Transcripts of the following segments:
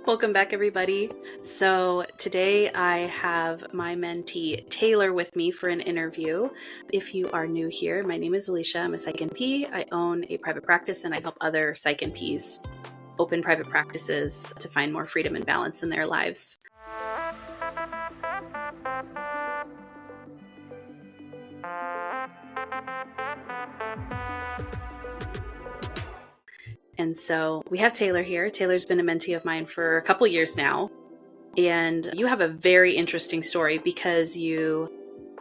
Welcome back, everybody. So today I have my mentee Taylor with me for an interview. If you are new here, my name is Alysha. I'm a Psych NP. I own a private practice and I help other Psych NPs open private practices to find more freedom and balance in their lives. And so we have Taylor here. Taylor's been a mentee of mine for a couple years now. And you have a very interesting story because you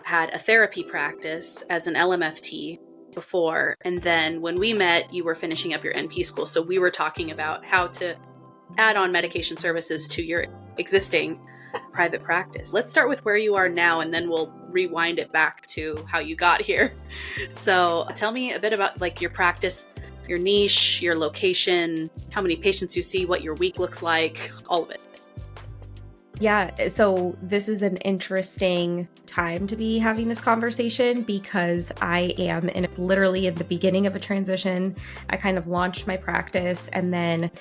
had a therapy practice as an LMFT before. And then when we met, you were finishing up your NP school. So we were talking about how to add on medication services to your existing private practice. Let's start with where you are now, and then we'll rewind it back to how you got here. So tell me a bit about like your practice, your niche, your location, how many patients you see, what your week looks like, all of it. Yeah, so this is an interesting time to be having this conversation because I am literally in the beginning of a transition. I kind of launched my practice and then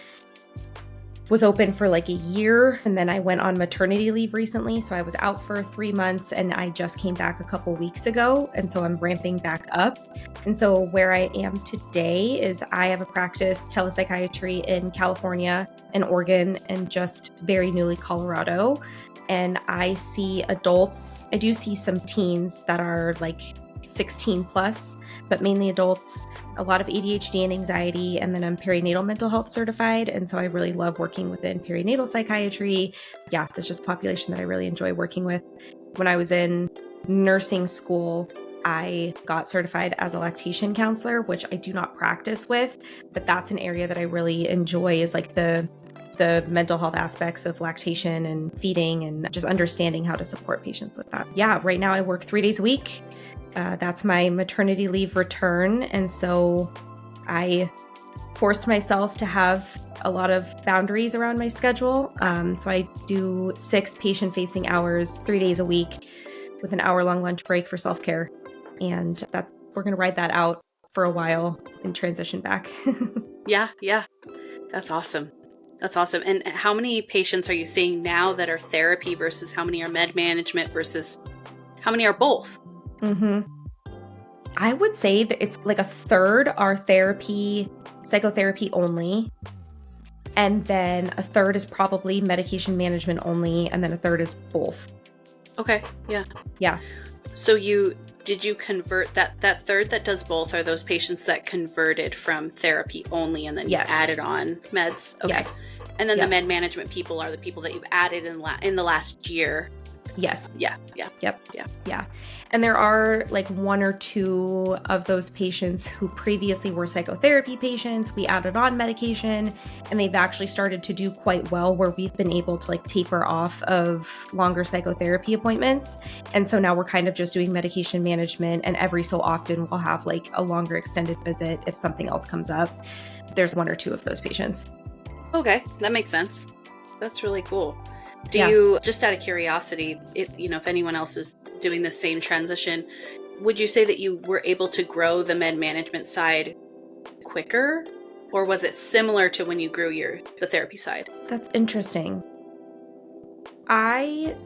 was open for like a year, and then I went on maternity leave recently. So I was out for 3 months and I just came back a couple weeks ago. And so I'm ramping back up. And so where I am today is I have a practice, Telepsychiatry, in California and Oregon and just very newly Colorado. And I see adults. I do see some teens that are like 16 plus, but mainly adults, a lot of ADHD and anxiety. And then I'm perinatal mental health certified. And so I really love working within perinatal psychiatry. Yeah, that's just a population that I really enjoy working with. When I was in nursing school, I got certified as a lactation counselor, which I do not practice with, but that's an area that I really enjoy, is like the mental health aspects of lactation and feeding and just understanding how to support patients with that. Yeah, right now I work 3 days a week. That's my maternity leave return. And so I forced myself to have a lot of boundaries around my schedule. So I do 6 patient-facing hours, 3 days a week with an hour-long lunch break for self-care. And we're going to ride that out for a while and transition back. Yeah. That's awesome. That's awesome. And how many patients are you seeing now that are therapy versus how many are med management versus how many are both? I would say that it's like a third are therapy, psychotherapy only. And then a third is probably medication management only. And then a third is both. Okay. Yeah. Yeah. So did you convert that third that does both? Are those patients that converted from therapy only and then you added on meds? Okay. Yes. And then the med management people are the people that you've added in the last year. Yes. Yeah. Yep. Yeah. And there are like 1 or 2 of those patients who previously were psychotherapy patients. We added on medication and they've actually started to do quite well, where we've been able to like taper off of longer psychotherapy appointments. And so now we're kind of just doing medication management, and every so often we'll have like a longer extended visit if something else comes up. There's 1 or 2 of those patients. Okay. That makes sense. That's really cool. Do you, just out of curiosity, if anyone else is doing the same transition, would you say that you were able to grow the med management side quicker, or was it similar to when you grew the therapy side? That's interesting. I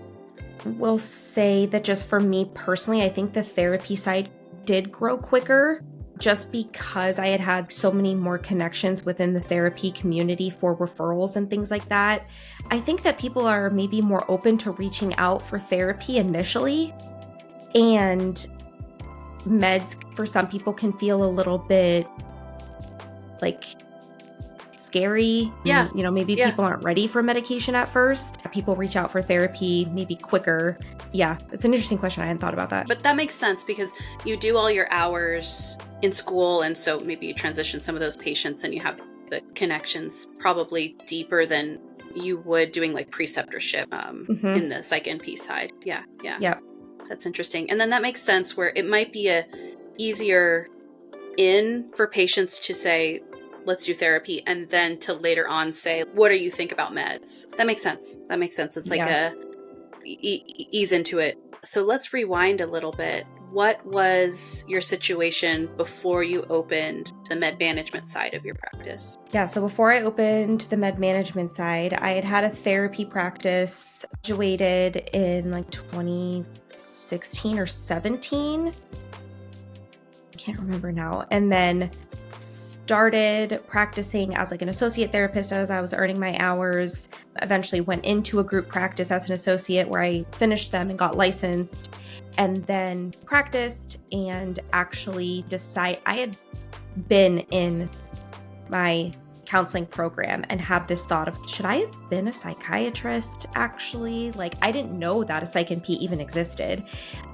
will say that just for me personally, I think the therapy side did grow quicker, just because I had so many more connections within the therapy community for referrals and things like that. I think that people are maybe more open to reaching out for therapy initially, and meds for some people can feel a little bit like scary. Yeah. Maybe people aren't ready for medication at first. People reach out for therapy maybe quicker. Yeah, it's an interesting question. I hadn't thought about that. But that makes sense because you do all your hours in school, and so maybe you transition some of those patients and you have the connections probably deeper than you would doing like preceptorship in the Psych NP side. Yeah. That's interesting. And then that makes sense where it might be a easier in for patients to say, let's do therapy, and then to later on say, what do you think about meds? That makes sense. It's like ease into it. So let's rewind a little bit. what was your situation before you opened the med management side of your practice? Yeah, so before I opened the med management side, I had a therapy practice, graduated in like 2016 or 17. I can't remember now. And then started practicing as like an associate therapist as I was earning my hours. Eventually went into a group practice as an associate where I finished them and got licensed, and then practiced and actually I had been in my counseling program and had this thought of, should I have been a psychiatrist actually? Like, I didn't know that a Psych NP even existed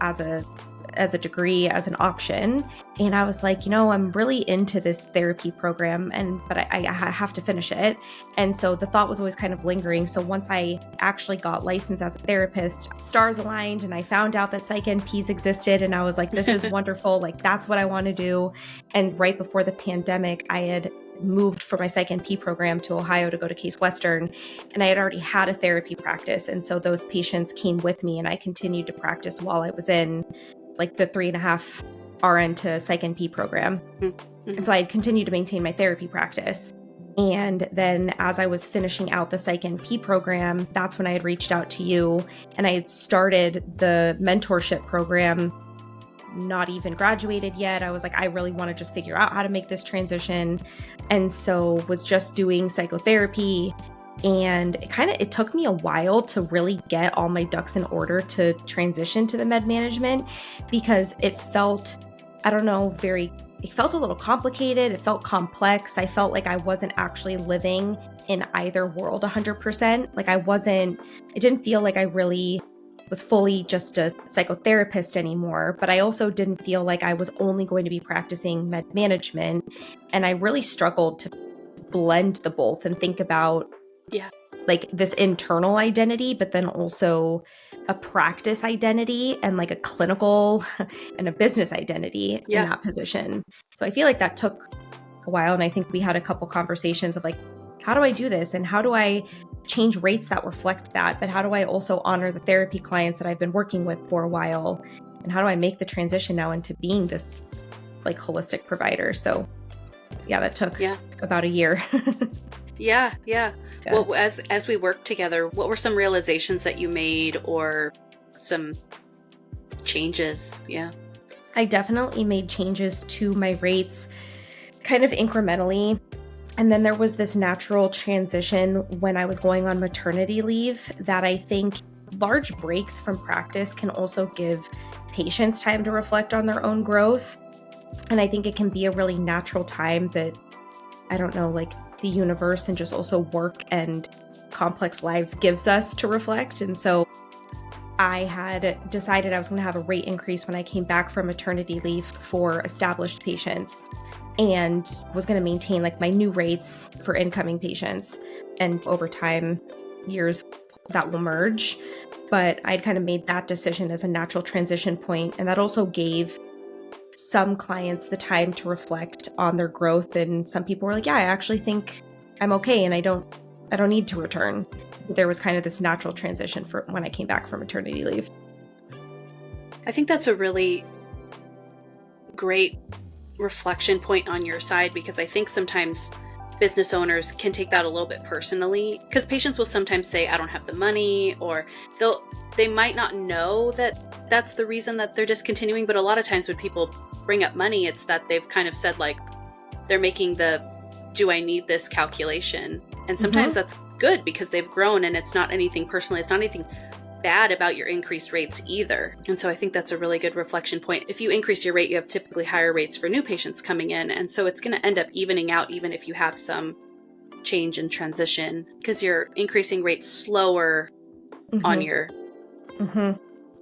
as a degree, as an option. And I was like, I'm really into this therapy program, but I have to finish it. And so the thought was always kind of lingering. So once I actually got licensed as a therapist, stars aligned and I found out that Psych NPs existed, and I was like, this is wonderful. Like, that's what I want to do. And right before the pandemic, I had moved for my Psych NP program to Ohio to go to Case Western, and I had already had a therapy practice. And so those patients came with me, and I continued to practice while I was in like the 3.5 RN to Psych NP program. Mm-hmm. And so I had continued to maintain my therapy practice. And then as I was finishing out the Psych NP program, that's when I had reached out to you, and I had started the mentorship program, not even graduated yet. I was like, I really want to just figure out how to make this transition. And so was just doing psychotherapy. And it took me a while to really get all my ducks in order to transition to the med management, because it felt, it felt a little complicated. It felt complex. I felt like I wasn't actually living in either world 100%. Like it didn't feel like I really was fully just a psychotherapist anymore, but I also didn't feel like I was only going to be practicing med management. And I really struggled to blend the both and think about like this internal identity, but then also a practice identity and like a clinical and a business identity in that position. So I feel like that took a while. And I think we had a couple conversations of like, how do I do this? And how do I change rates that reflect that? But how do I also honor the therapy clients that I've been working with for a while? And how do I make the transition now into being this like holistic provider? So that took about a year. Yeah. Well, as we worked together, what were some realizations that you made or some changes? Yeah. I definitely made changes to my rates kind of incrementally. And then there was this natural transition when I was going on maternity leave that I think large breaks from practice can also give patients time to reflect on their own growth. And I think it can be a really natural time that, like the universe and just also work and complex lives gives us to reflect. And so I had decided I was going to have a rate increase when I came back from maternity leave for established patients, and was going to maintain like my new rates for incoming patients. And over time, years, that will merge. But I'd kind of made that decision as a natural transition point. And that also gave some clients the time to reflect on their growth. And some people were like, I actually think I'm okay, and I don't need to return. There was kind of this natural transition for when I came back from maternity leave. I think that's a really great reflection point on your side, because I think sometimes business owners can take that a little bit personally, because patients will sometimes say, I don't have the money, or they might not know that that's the reason that they're discontinuing. But a lot of times when people bring up money, it's that they've kind of said like, they're making the, do I need this calculation? And sometimes that's good because they've grown, and it's not anything personally. It's not anything bad about your increased rates either. And so I think that's a really good reflection point. If you increase your rate, you have typically higher rates for new patients coming in. And so it's going to end up evening out, even if you have some change and transition, because you're increasing rates slower on your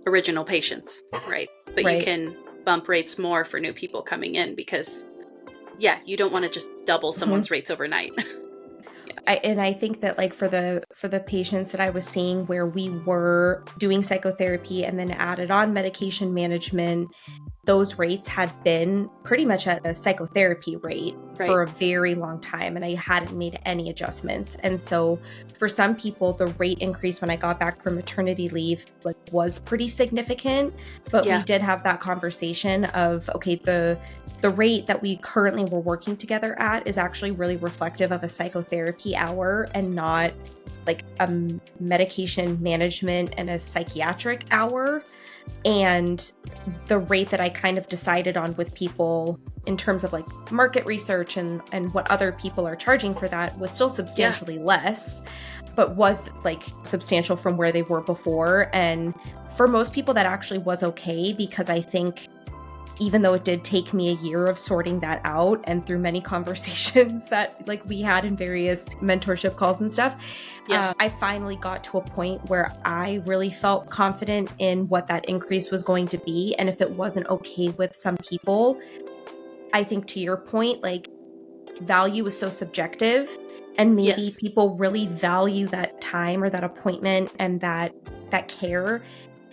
original patients, right? But you can bump rates more for new people coming in, because you don't want to just double someone's rates overnight. I think that like for the patients that I was seeing where we were doing psychotherapy and then added on medication management, those rates had been pretty much at a psychotherapy rate for a very long time, and I hadn't made any adjustments. And so for some people, the rate increase when I got back from maternity leave was pretty significant, but we did have that conversation of, okay, the rate that we currently were working together at is actually really reflective of a psychotherapy hour and not like a medication management and a psychiatric hour. And the rate that I kind of decided on with people in terms of like market research and what other people are charging for that was still substantially less, but was like substantial from where they were before. And for most people that actually was okay, because I think even though it did take me a year of sorting that out and through many conversations that like we had in various mentorship calls and stuff, I finally got to a point where I really felt confident in what that increase was going to be. And if it wasn't okay with some people, I think to your point, like value is so subjective, and maybe people really value that time or that appointment and that care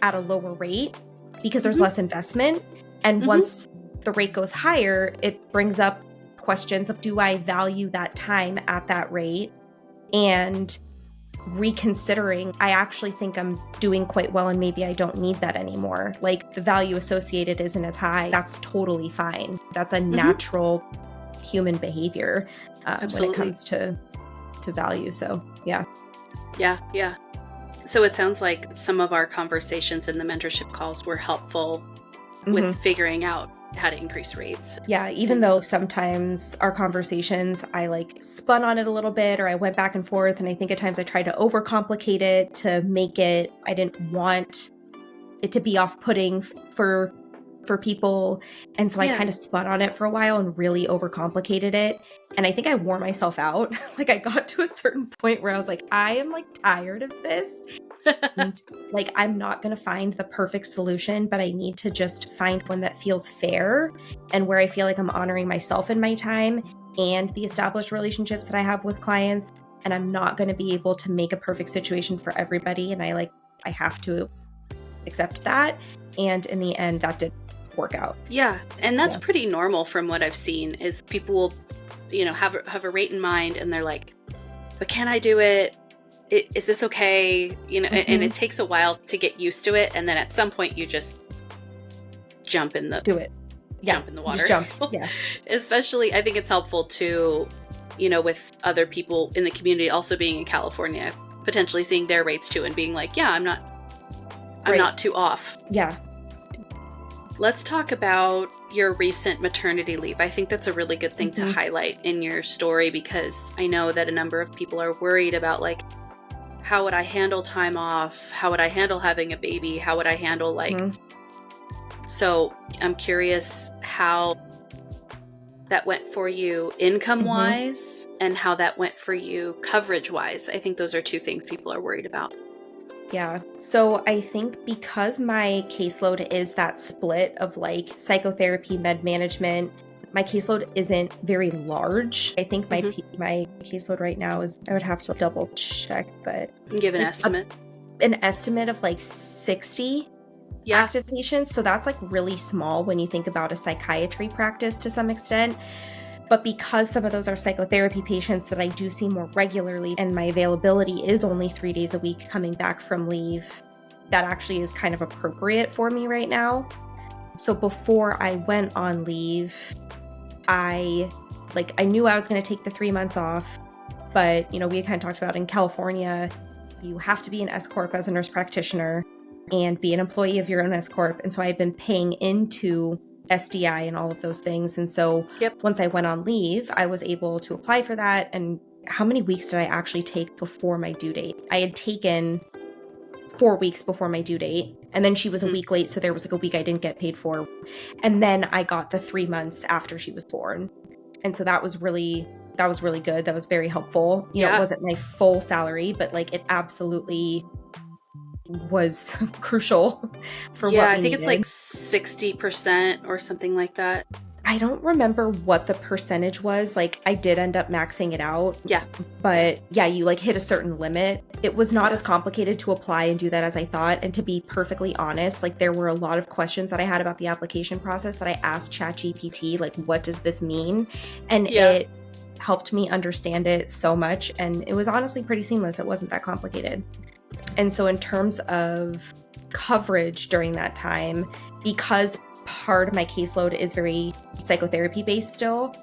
at a lower rate because there's less investment. And once the rate goes higher, it brings up questions of, do I value that time at that rate? And reconsidering, I actually think I'm doing quite well and maybe I don't need that anymore. Like the value associated isn't as high. That's totally fine. That's a natural human behavior when it comes to value. So yeah. So it sounds like some of our conversations in the mentorship calls were helpful with figuring out how to increase rates. Yeah, even though sometimes our conversations, I like spun on it a little bit or I went back and forth. And I think at times I tried to overcomplicate it to make it, I didn't want it to be off-putting for people. And so I kind of spun on it for a while and really overcomplicated it. And I think I wore myself out. Like I got to a certain point where I was like, I am like tired of this. And like, I'm not going to find the perfect solution, but I need to just find one that feels fair and where I feel like I'm honoring myself in my time and the established relationships that I have with clients. And I'm not going to be able to make a perfect situation for everybody. And I have to accept that. And in the end, that did work out. Yeah. And that's pretty normal from what I've seen is people will, have a rate in mind and they're like, but can I do it? Is this okay? And it takes a while to get used to it. And then at some point you just jump in the water. Just jump. Yeah. Especially, I think it's helpful to, with other people in the community also being in California, potentially seeing their rates too and being like, yeah, I'm not too off. Yeah. Let's talk about your recent maternity leave. I think that's a really good thing to highlight in your story because I know that a number of people are worried about like, how would I handle time off? How would I handle having a baby? How would I handle so I'm curious how that went for you income-wise and how that went for you coverage-wise. I think those are two things people are worried about. Yeah. So I think because my caseload is that split of like psychotherapy, med management, my caseload isn't very large. I think my caseload right now is, I would have to double check, but give an estimate. An estimate of like 60 active patients. So that's like really small when you think about a psychiatry practice to some extent. But because some of those are psychotherapy patients that I do see more regularly and my availability is only 3 days a week coming back from leave, that actually is kind of appropriate for me right now. So before I went on leave, I knew I was going to take the 3 months off, but we had kind of talked about in California, you have to be an S Corp as a nurse practitioner and be an employee of your own S Corp. And so I had been paying into SDI and all of those things. And so once I went on leave, I was able to apply for that. And how many weeks did I actually take before my due date? I had taken 4 weeks before my due date. And then she was a week late. So there was like a week I didn't get paid for. And then I got the 3 months after she was born. And so that was really good. That was very helpful. It wasn't my full salary, but like it absolutely was crucial for what we I think needed. it's like 60% or something like that. I don't remember what the percentage was. Like I did end up maxing it out. Yeah. But you like hit a certain limit. It was not as complicated to apply and do that as I thought. And to be perfectly honest, like there were a lot of questions that I had about the application process that I asked ChatGPT, like, what does this mean? And helped me understand it so much. And it was honestly pretty seamless. It wasn't that complicated. And so in terms of coverage during that time, because part of my caseload is very psychotherapy based still,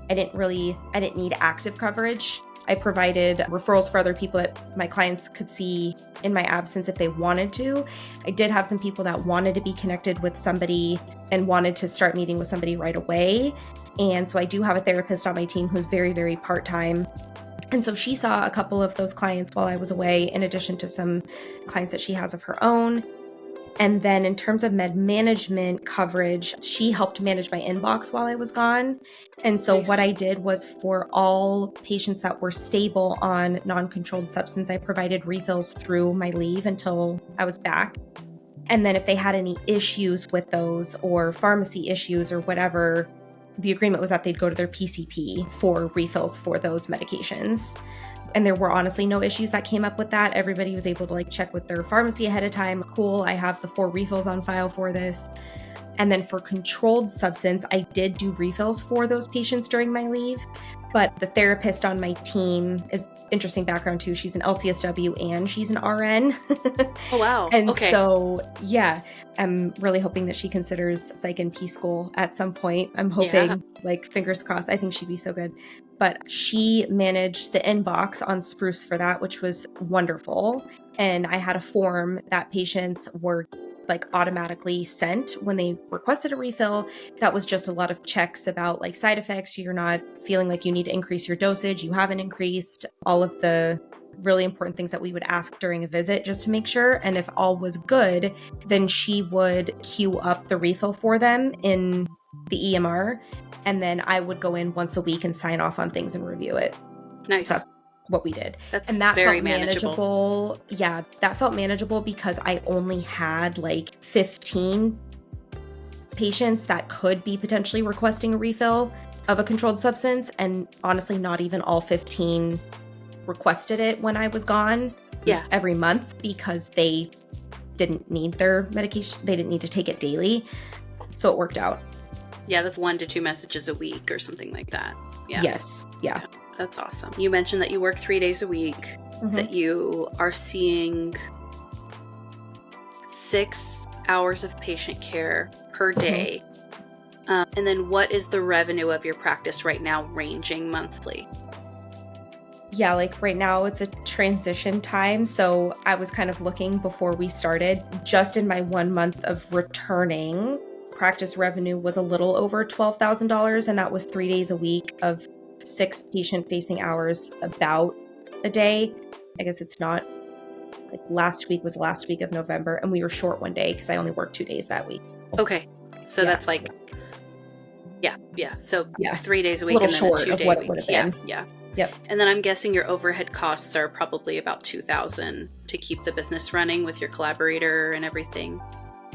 I didn't need active coverage. I provided referrals for other people that my clients could see in my absence if they wanted to. I did have some people that wanted to be connected with somebody and wanted to start meeting with somebody right away. And so I do have a therapist on my team who's very, very part-time. And so she saw a couple of those clients while I was away, in addition to some clients that she has of her own. And then in terms of med management coverage, she helped manage my inbox while I was gone. And so what I did was, for all patients that were stable on non-controlled substance, I provided refills through my leave until I was back. And then if they had any issues with those, or pharmacy issues or whatever, the agreement was that they'd go to their PCP for refills for those medications. And there were honestly no issues that came up with that. Everybody was able to check with their pharmacy ahead of time. Cool, I have the 4 refills on file for this. And then for controlled substance, I did do refills for those patients during my leave. But the therapist on my team is interesting background too. She's an LCSW and she's an RN. Oh, wow. And okay. So, yeah, I'm really hoping that she considers Psych and P school at some point. I'm hoping, fingers crossed. I think she'd be so good. But she managed the inbox on Spruce for that, which was wonderful. And I had a form that patients were automatically sent when they requested a refill. That was just a lot of checks about side effects. You're not feeling like you need to increase your dosage. You haven't increased, all of the really important things that we would ask during a visit just to make sure. And if all was good, then she would queue up the refill for them in the EMR. And then I would go in once a week and sign off on things and review it. Nice. That's what we did. That's and that very felt manageable. Yeah, that felt manageable because I only had 15 patients that could be potentially requesting a refill of a controlled substance. And honestly, not even all 15 requested it when I was gone every month, because they didn't need their medication. They didn't need to take it daily. So it worked out. Yeah, that's 1 to 2 messages a week or something like that. Yeah. Yes. Yeah. That's awesome. You mentioned that you work 3 days a week, that you are seeing 6 hours of patient care per day. And then what is the revenue of your practice right now, ranging monthly? Yeah, right now it's a transition time. So I was kind of looking before we started, just in my 1 month of returning, practice revenue was a little over $12,000. And that was 3 days a week of 6 patient-facing hours about a day. I guess it's not. Last week was the last week of November, and we were short 1 day because I only worked 2 days that week. Okay, so that's So 3 days a week, a and little then short a 2 of day what week. It would have been. Yeah. Yep. And then I'm guessing your overhead costs are probably about $2,000 to keep the business running with your collaborator and everything.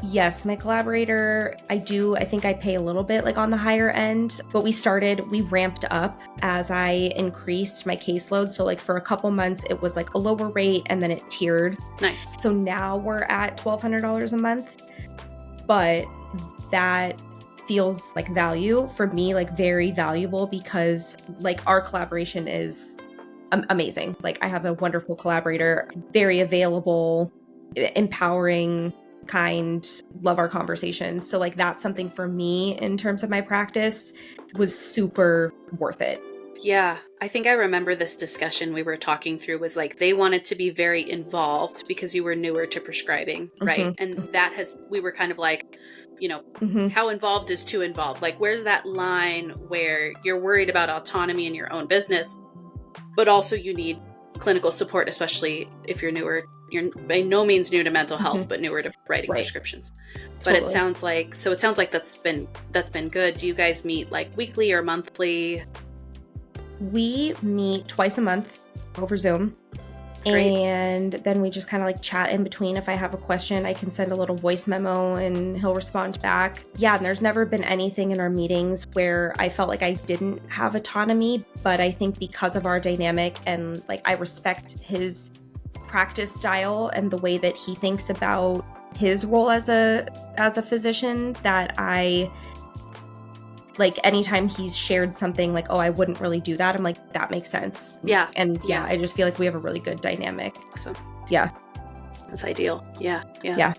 Yes, my collaborator, I think I pay a little bit on the higher end, but we ramped up as I increased my caseload. So for a couple months, it was a lower rate, and then it tiered. Nice. So now we're at $1,200 a month, but that feels like value for me, very valuable, because our collaboration is amazing. I have a wonderful collaborator, very available, empowering, kind, love our conversations. So that's something for me in terms of my practice was super worth it. Yeah, I think I remember this discussion we were talking through was they wanted to be very involved because you were newer to prescribing, right? And we were kind of how involved is too involved? Where's that line where you're worried about autonomy in your own business, but also you need clinical support, especially if you're newer. You're by no means new to mental health, but newer to writing prescriptions. But totally. It sounds like that's been good. Do you guys meet weekly or monthly? We meet twice a month over Zoom. Great. And then we just kind of chat in between. If I have a question, I can send a little voice memo and he'll respond back. Yeah, and there's never been anything in our meetings where I felt like I didn't have autonomy, but I think because of our dynamic and I respect his practice style and the way that he thinks about his role as a physician, that I like anytime he's shared something like, oh, I wouldn't really do that, I'm like, that makes sense. Yeah. And I just feel like we have a really good dynamic. Awesome. Yeah. That's ideal. Yeah. Yeah.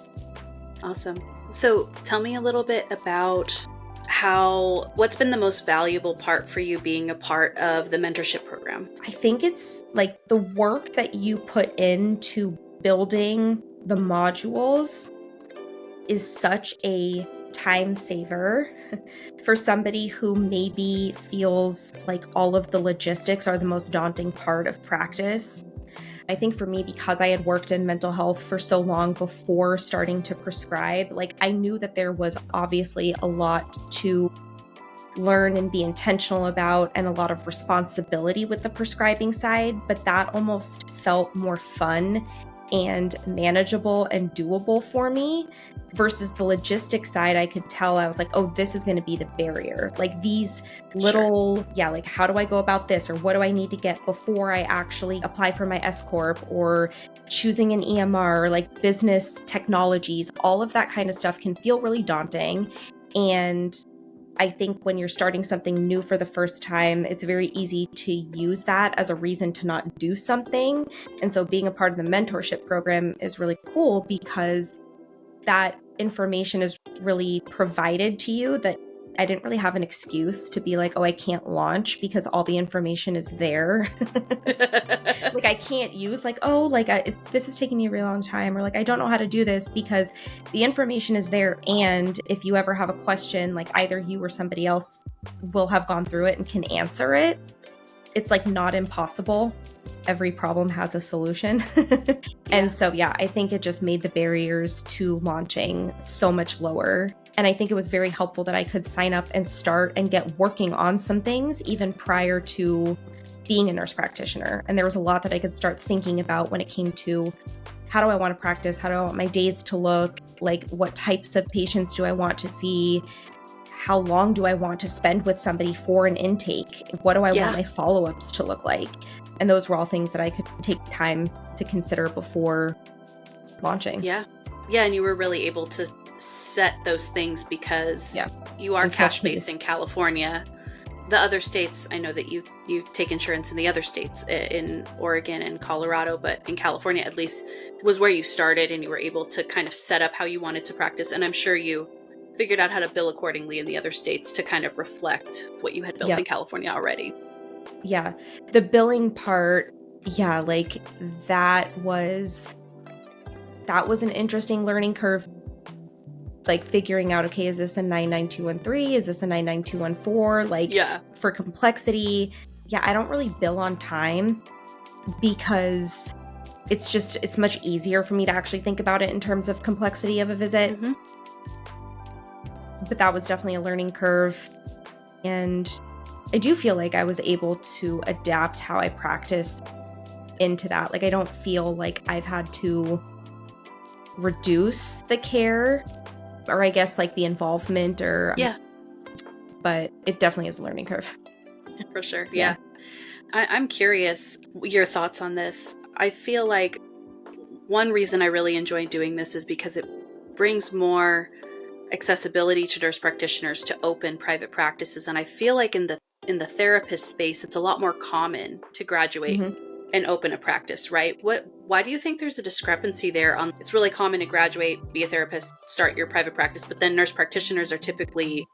Awesome. So tell me a little bit about what's been the most valuable part for you being a part of the mentorship program? I think it's like the work that you put into building the modules is such a time saver for somebody who maybe feels like all of the logistics are the most daunting part of practice. I think for me, because I had worked in mental health for so long before starting to prescribe, like I knew that there was obviously a lot to learn and be intentional about and a lot of responsibility with the prescribing side, but that almost felt more fun and manageable and doable for me versus the logistics side. I could tell I was like, oh, this is going to be the barrier. Like these little, like how do I go about this? Or what do I need to get before I actually apply for my S Corp, or choosing an EMR, or like business technologies, all of that kind of stuff can feel really daunting. And I think when you're starting something new for the first time, it's very easy to use that as a reason to not do something. And so being a part of the mentorship program is really cool because that information is really provided to you, that I didn't really have an excuse to be like, oh, I can't launch because all the information is there. Like I can't use like, oh, like this is taking me a really long time, or like I don't know how to do this, because the information is there. And if you ever have a question, like either you or somebody else will have gone through it and can answer it. It's like not impossible. Every problem has a solution. And so, I think it just made the barriers to launching so much lower. And I think it was very helpful that I could sign up and start and get working on some things even prior to being a nurse practitioner. And there was a lot that I could start thinking about when it came to how do I want to practice? How do I want my days to look? Like what types of patients do I want to see? How long do I want to spend with somebody for an intake? What do I want my follow-ups to look like? And those were all things that I could take time to consider before launching. Yeah. And you were really able to set those things because you are cash-based in California. The other states, I know that you take insurance in the other states, in Oregon and Colorado, but in California at least was where you started, and you were able to kind of set up how you wanted to practice. And I'm sure you figured out how to bill accordingly in the other states to kind of reflect what you had built in California already. Yeah. The billing part, like that was an interesting learning curve. Like figuring out, okay, is this a 99213? Is this a 99214? Like for complexity, I don't really bill on time because it's much easier for me to actually think about it in terms of complexity of a visit. Mm-hmm. But that was definitely a learning curve. And I do feel like I was able to adapt how I practice into that. Like I don't feel like I've had to reduce the care, or I guess like the involvement, or but it definitely is a learning curve. For sure. Yeah. I'm curious your thoughts on this. I feel like one reason I really enjoy doing this is because it brings more accessibility to nurse practitioners to open private practices. And I feel like in the therapist space, it's a lot more common to graduate and open a practice, right? Why do you think there's a discrepancy there on it's really common to graduate, be a therapist, start your private practice, but then nurse practitioners are typically,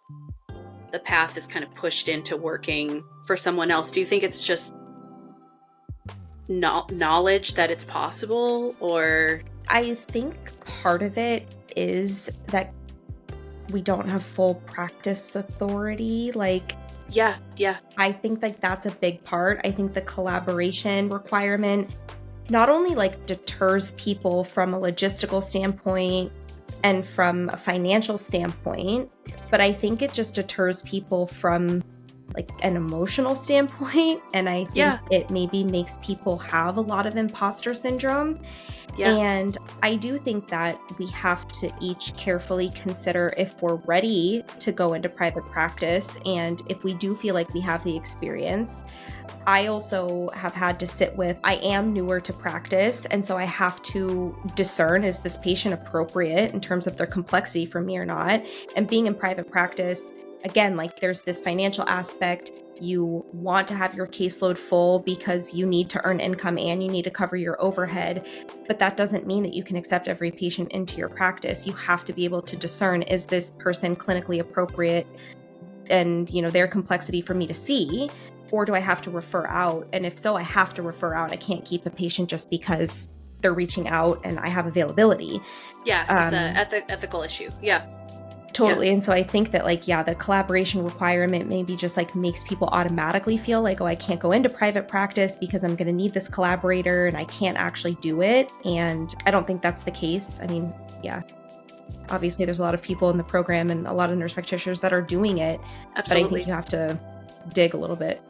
the path is kind of pushed into working for someone else? Do you think it's just knowledge that it's possible, or? I think part of it is that we don't have full practice authority. Like, I think like that's a big part. I think the collaboration requirement not only like deters people from a logistical standpoint and from a financial standpoint, but I think it just deters people from like an emotional standpoint. And I think it maybe makes people have a lot of imposter syndrome. And I do think that we have to each carefully consider if we're ready to go into private practice, and if we do feel like we have the experience. I also have had to sit with, I am newer to practice, and so I have to discern, is this patient appropriate in terms of their complexity for me or not? And being in private practice, again, like there's this financial aspect. You want to have your caseload full because you need to earn income and you need to cover your overhead. But that doesn't mean that you can accept every patient into your practice. You have to be able to discern, is this person clinically appropriate and, their complexity for me to see, or do I have to refer out? And if so, I have to refer out. I can't keep a patient just because they're reaching out and I have availability. Yeah, it's an ethical issue. Yeah. Totally. Yeah. And so I think that the collaboration requirement maybe just makes people automatically feel like, oh, I can't go into private practice because I'm going to need this collaborator and I can't actually do it. And I don't think that's the case. I mean, yeah, obviously there's a lot of people in the program and a lot of nurse practitioners that are doing it. Absolutely. But I think you have to dig a little bit.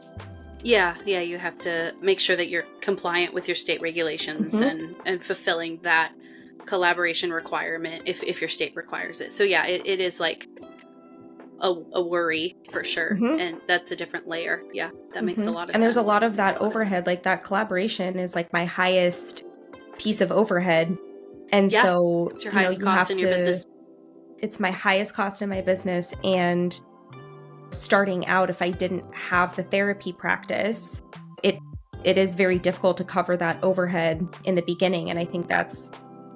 Yeah, you have to make sure that you're compliant with your state regulations and fulfilling that collaboration requirement if your state requires it. So yeah, it is like a worry for sure. And that's a different layer. Yeah, that makes a lot of sense. And there's a lot of that overhead, like that collaboration is like my highest piece of overhead. And so it's your highest cost in your business. It's my highest cost in my business. And starting out, if I didn't have the therapy practice, it is very difficult to cover that overhead in the beginning. And I think that's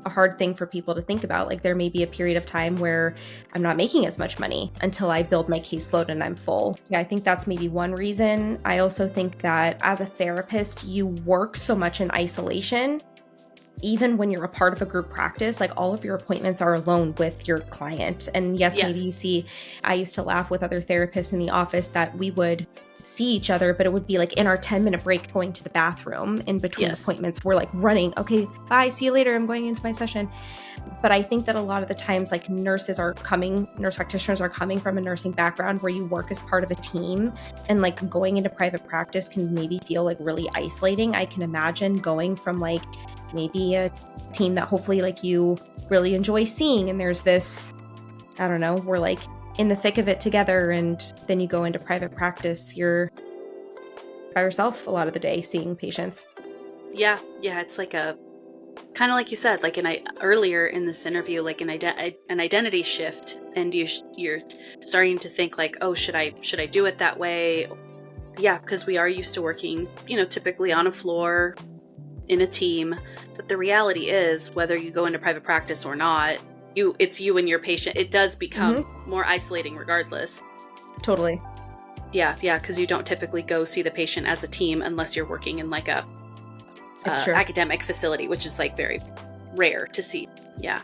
a hard thing for people to think about. Like there may be a period of time where I'm not making as much money until I build my caseload and I'm full. Yeah, I think that's maybe one reason. I also think that as a therapist, you work so much in isolation. Even when you're a part of a group practice, like all of your appointments are alone with your client. And yes, maybe you see, I used to laugh with other therapists in the office that we would see each other, but it would be like in our 10-minute break going to the bathroom in between appointments. We're like running, okay, bye, see you later, I'm going into my session. But I think that a lot of the times like nurse practitioners are coming from a nursing background where you work as part of a team, and like going into private practice can maybe feel like really isolating. I can imagine going from like maybe a team that hopefully like you really enjoy seeing, and there's this, I don't know, we're like in the thick of it together, and then you go into private practice, you're by yourself a lot of the day seeing patients. Yeah, it's like a kind of like you said, like earlier in this interview, like an identity shift, and you're starting to think like, oh, should I do it that way? Yeah, because we are used to working, typically on a floor in a team, but the reality is, whether you go into private practice or not, it's you and your patient. It does become more isolating regardless. Totally. Yeah, because you don't typically go see the patient as a team unless you're working in like a academic facility, which is like very rare to see. Yeah,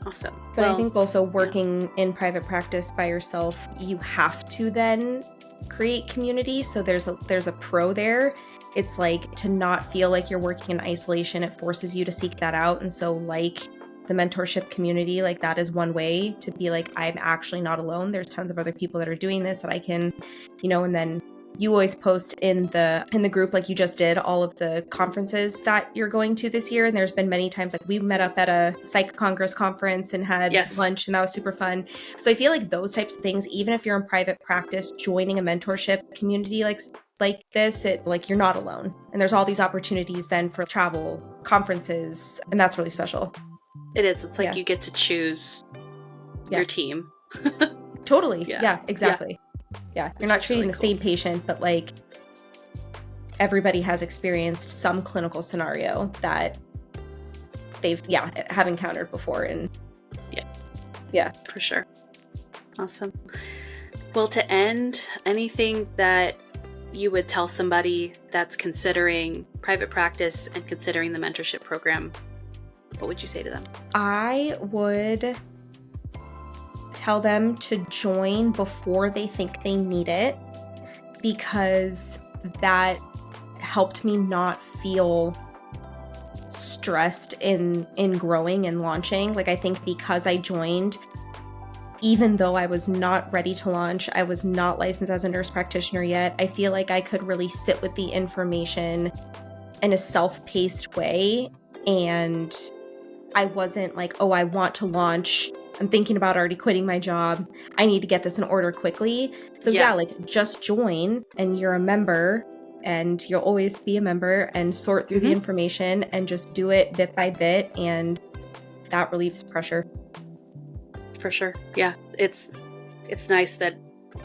awesome. But I think also working in private practice by yourself, you have to then create community. So there's a pro there. It's like to not feel like you're working in isolation. It forces you to seek that out. And so like the mentorship community, like that is one way to be like, I'm actually not alone. There's tons of other people that are doing this that I can, and then you always post in the group, like you just did, all of the conferences that you're going to this year. And there's been many times like we met up at a Psych Congress conference and had lunch, and that was super fun. So I feel like those types of things, even if you're in private practice, joining a mentorship community like this, you're not alone. And there's all these opportunities then for travel, conferences, and that's really special. It is. It's like you get to choose your team. Totally. Yeah, exactly. Yeah. You're not treating the same patient, but like everybody has experienced some clinical scenario that they've have encountered before. And yeah, for sure. Awesome. Well, to end, anything that you would tell somebody that's considering private practice and considering the mentorship program, what would you say to them? I would tell them to join before they think they need it, because that helped me not feel stressed in growing and launching. Like I think because I joined, even though I was not ready to launch, I was not licensed as a nurse practitioner yet, I feel like I could really sit with the information in a self-paced way. And I wasn't like, oh, I want to launch. I'm thinking about already quitting my job. I need to get this in order quickly. So just join, and you're a member, and you'll always be a member, and sort through the information and just do it bit by bit. And that relieves pressure. For sure. Yeah. It's nice that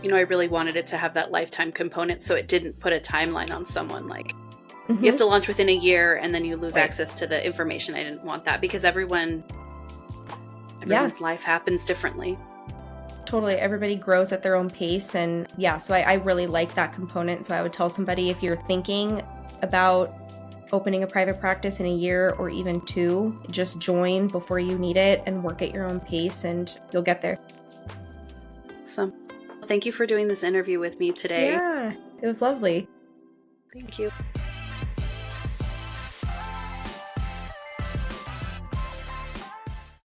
I really wanted it to have that lifetime component, so it didn't put a timeline on someone like Mhm. you have to launch within a year and then you lose Right. access to the information. I didn't want that because everyone's life happens differently. Totally. Everybody grows at their own pace. And yeah, so I really like that component. So I would tell somebody, if you're thinking about opening a private practice in a year or even 2, just join before you need it and work at your own pace and you'll get there. So thank you for doing this interview with me today. Yeah, it was lovely. Thank you.